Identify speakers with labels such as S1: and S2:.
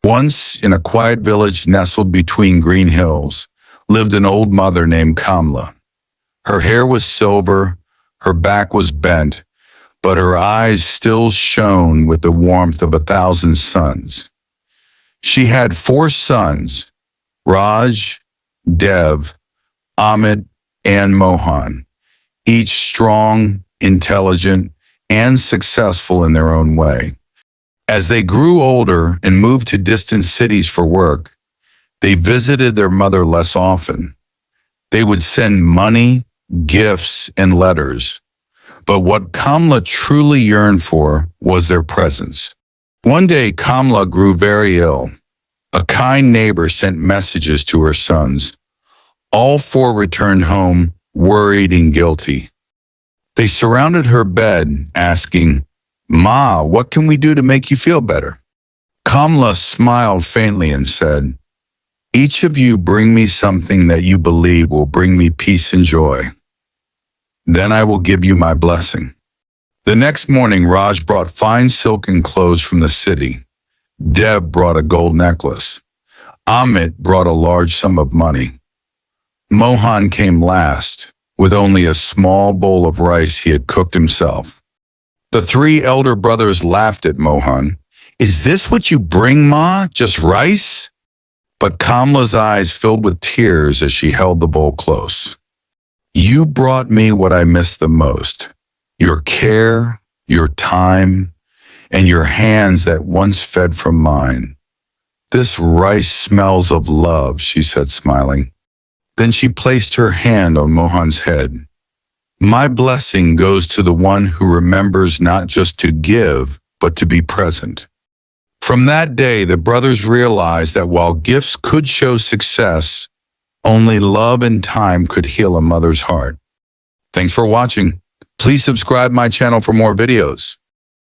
S1: Once, in a quiet village nestled between green hills, lived an old mother named Kamla. Her hair was silver, her back was bent, but her eyes still shone with the warmth of 1,000 suns. She had 4 sons, Raj, Dev, Amit, and Mohan, each strong, intelligent, and successful in their own way. As they grew older and moved to distant cities for work, they visited their mother less often. They would send money, gifts, and letters. But what Kamla truly yearned for was their presence. One day, Kamla grew very ill. A kind neighbor sent messages to her sons. All 4 returned home, worried and guilty. They surrounded her bed, asking, "Ma, what can we do to make you feel better?" Kamla smiled faintly and said, "Each of you bring me something that you believe will bring me peace and joy. Then I will give you my blessing." The next morning, Raj brought fine silken clothes from the city. Deb brought a gold necklace. Amit brought a large sum of money. Mohan came last, with only a small bowl of rice he had cooked himself. The 3 elder brothers laughed at Mohan. "Is this what you bring, Ma? Just rice?" But Kamla's eyes filled with tears as she held the bowl close. "You brought me what I miss the most, your care, your time, and your hands that once fed from mine. This rice smells of love," she said, smiling. Then she placed her hand on Mohan's head. "My blessing goes to the one who remembers not just to give, but to be present." From that day, the brothers realized that while gifts could show success, only love and time could heal a mother's heart. Thanks for watching. Please subscribe my channel for more videos.